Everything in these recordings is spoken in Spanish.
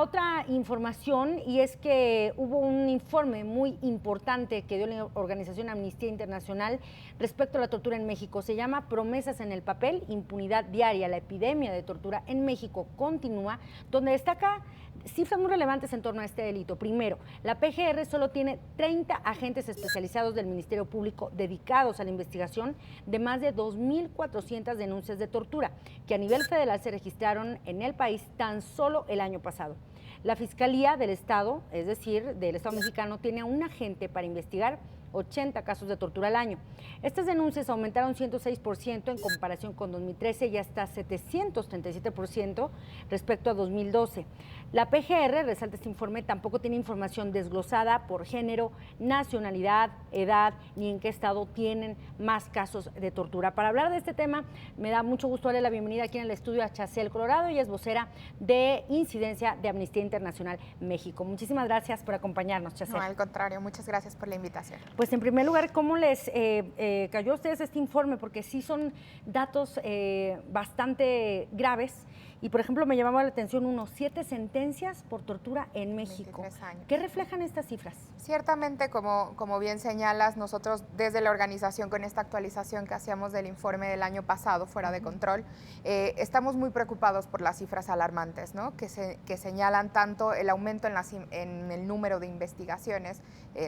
Otra información, y es que hubo un informe muy importante que dio la organización Amnistía Internacional respecto a la tortura en México. Se llama Promesas en el papel, impunidad diaria. La epidemia de tortura en México continúa, donde destaca cifras muy relevantes en torno a este delito. Primero, la PGR solo tiene 30 agentes especializados del Ministerio Público dedicados a la investigación de más de 2.400 denuncias de tortura, que a nivel federal se registraron en el país tan solo el año pasado. La Fiscalía del Estado, es decir, del Estado mexicano, tiene a un agente para investigar 80 casos de tortura al año. Estas denuncias aumentaron 106% en comparación con 2013 y hasta 737% respecto a 2012. La PGR, resalta este informe, tampoco tiene información desglosada por género, nacionalidad, edad, ni en qué estado tienen más casos de tortura. Para hablar de este tema, me da mucho gusto darle la bienvenida aquí en el estudio a Chacel Colorado. Ella es vocera de Incidencia de Amnistía Internacional México. Muchísimas gracias por acompañarnos, Chacel. No, al contrario, muchas gracias por la invitación. Pues en primer lugar, ¿cómo les cayó a ustedes este informe? Porque sí son datos bastante graves y, por ejemplo, me llamaba la atención 7 sentencias por tortura en México. 23 años. ¿Qué reflejan estas cifras? Ciertamente, como bien señalas, nosotros desde la organización con esta actualización que hacíamos del informe del año pasado, Fuera de Control, estamos muy preocupados por las cifras alarmantes, ¿no? que señalan tanto el aumento en el número de investigaciones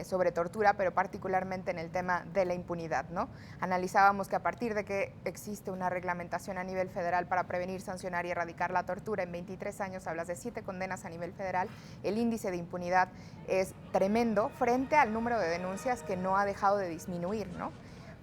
sobre tortura, pero particularmente en el tema de la impunidad, ¿no? Analizábamos que a partir de que existe una reglamentación a nivel federal para prevenir, sancionar y erradicar la tortura, en 23 años hablas de 7 condenas a nivel federal, el índice de impunidad es tremendo frente al número de denuncias que no ha dejado de disminuir, ¿no?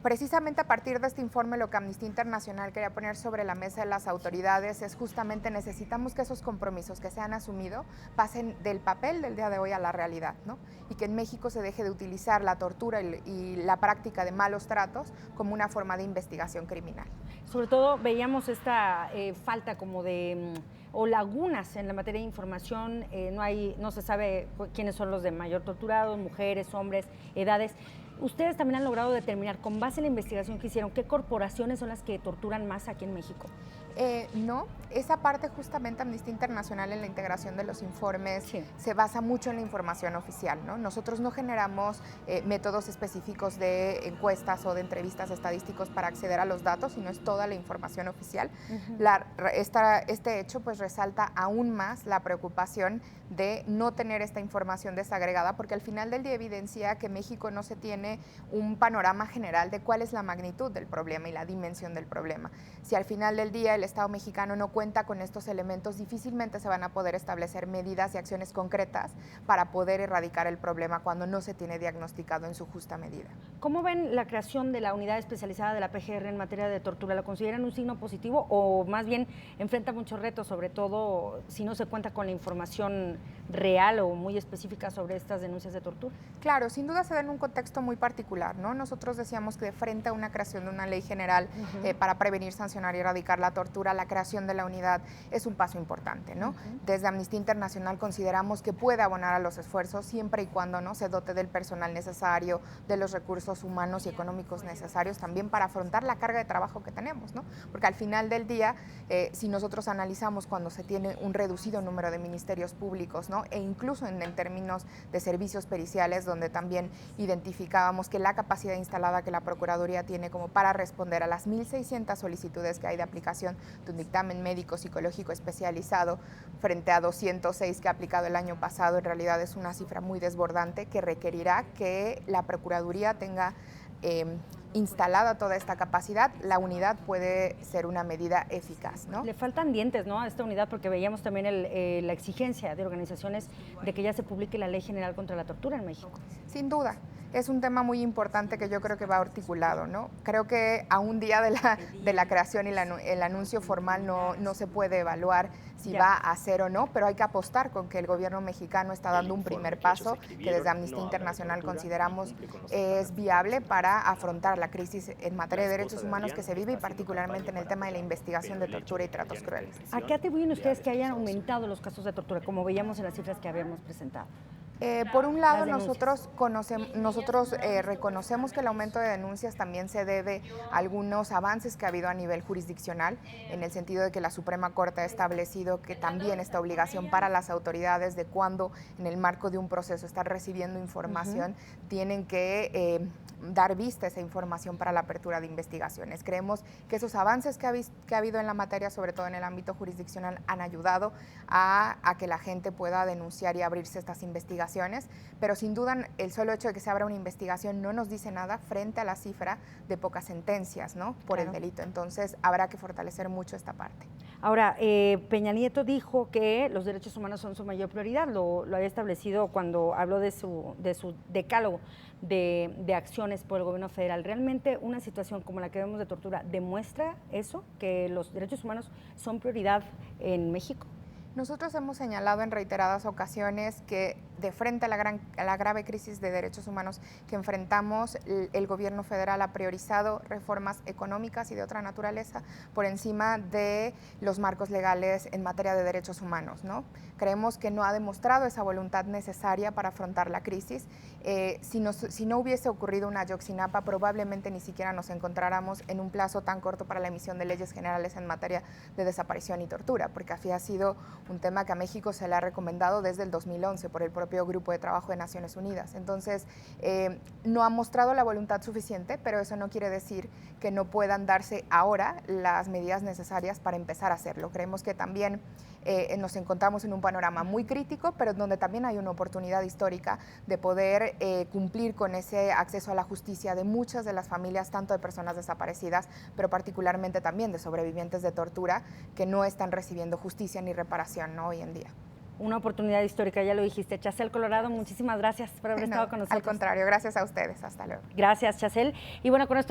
Precisamente a partir de este informe, lo que Amnistía Internacional quería poner sobre la mesa de las autoridades es justamente necesitamos que esos compromisos que se han asumido pasen del papel del día de hoy a la realidad, ¿no? Y que en México se deje de utilizar la tortura y la práctica de malos tratos como una forma de investigación criminal. Sobre todo veíamos esta falta como de o lagunas en la materia de información, no se sabe quiénes son los de mayor torturados, mujeres, hombres, edades. Ustedes también han logrado determinar, con base en la investigación que hicieron, qué corporaciones son las que torturan más aquí en México. No, esa parte justamente Amnistía Internacional en la integración de los informes sí. Se basa mucho en la información oficial, ¿no? Nosotros no generamos métodos específicos de encuestas o de entrevistas estadísticos para acceder a los datos, sino es toda la información oficial. Este hecho pues resalta aún más la preocupación de no tener esta información desagregada, porque al final del día evidencia que México no se tiene un panorama general de cuál es la magnitud del problema y la dimensión del problema. Si al final del día el Estado mexicano no cuenta con estos elementos, difícilmente se van a poder establecer medidas y acciones concretas para poder erradicar el problema cuando no se tiene diagnosticado en su justa medida. ¿Cómo ven la creación de la unidad especializada de la PGR en materia de tortura? ¿La consideran un signo positivo o más bien enfrenta muchos retos, sobre todo si no se cuenta con la información real o muy específica sobre estas denuncias de tortura? Claro, sin duda se da en un contexto muy particular, ¿no? Nosotros decíamos que frente a una creación de una ley general para prevenir, sancionar y erradicar la tortura, la creación de la unidad es un paso importante, ¿no? Desde Amnistía Internacional consideramos que puede abonar a los esfuerzos siempre y cuando no se dote del personal necesario, de los recursos humanos y económicos necesarios también para afrontar la carga de trabajo que tenemos, ¿no? Porque al final del día, si nosotros analizamos cuando se tiene un reducido número de ministerios públicos, ¿no? E incluso en términos de servicios periciales, donde también identificábamos que la capacidad instalada que la Procuraduría tiene como para responder a las 1.600 solicitudes que hay de aplicación de un dictamen médico psicológico especializado frente a 206 que ha aplicado el año pasado, en realidad es una cifra muy desbordante que requerirá que la Procuraduría tenga instalada toda esta capacidad. La unidad puede ser una medida eficaz, ¿no? Le faltan dientes, ¿no?, a esta unidad, porque veíamos también la exigencia de organizaciones de que ya se publique la Ley General contra la Tortura en México. Sin duda. Es un tema muy importante que yo creo que va articulado, ¿no? Creo que a un día de la creación y el anuncio formal no se puede evaluar si va a ser o no, pero hay que apostar con que el gobierno mexicano está dando un primer paso que desde Amnistía Internacional consideramos es viable para afrontar la crisis en materia de derechos humanos que se vive y particularmente en el tema de la investigación de tortura y tratos crueles. ¿A qué atribuyen ustedes que hayan aumentado los casos de tortura, como veíamos en las cifras que habíamos presentado? Por un lado, Las denuncias. nosotros reconocemos que el aumento de denuncias también se debe a algunos avances que ha habido a nivel jurisdiccional, en el sentido de que la Suprema Corte ha establecido que también esta obligación para las autoridades de cuando en el marco de un proceso están recibiendo información, tienen que dar vista a esa información para la apertura de investigaciones. Creemos que esos avances que ha habido en la materia, sobre todo en el ámbito jurisdiccional, han ayudado a que la gente pueda denunciar y abrirse estas investigaciones, pero sin duda el solo hecho de que se abra una investigación no nos dice nada frente a la cifra de pocas sentencias, ¿no?, por el delito. Entonces habrá que fortalecer mucho esta parte. Ahora, Peña Nieto dijo que los derechos humanos son su mayor prioridad, lo había establecido cuando habló de su decálogo de acciones por el gobierno federal. ¿Realmente una situación como la que vemos de tortura demuestra eso, que los derechos humanos son prioridad en México? Nosotros hemos señalado en reiteradas ocasiones que de frente a la grave crisis de derechos humanos que enfrentamos, el gobierno federal ha priorizado reformas económicas y de otra naturaleza por encima de los marcos legales en materia de derechos humanos, ¿no? Creemos que no ha demostrado esa voluntad necesaria para afrontar la crisis. Si no hubiese ocurrido una Ayotzinapa, probablemente ni siquiera nos encontráramos en un plazo tan corto para la emisión de leyes generales en materia de desaparición y tortura, porque así ha sido un tema que a México se le ha recomendado desde el 2011 por el propio Grupo de Trabajo de Naciones Unidas. Entonces, no ha mostrado la voluntad suficiente, pero eso no quiere decir que no puedan darse ahora las medidas necesarias para empezar a hacerlo. Creemos que también nos encontramos en un panorama muy crítico, pero donde también hay una oportunidad histórica de poder cumplir con ese acceso a la justicia de muchas de las familias, tanto de personas desaparecidas, pero particularmente también de sobrevivientes de tortura que no están recibiendo justicia ni reparación, ¿no?, hoy en día. Una oportunidad histórica, ya lo dijiste. Chacel Colorado, muchísimas gracias por haber estado con nosotros. Al contrario, gracias a ustedes. Hasta luego. Gracias, Chacel. Y bueno, con esto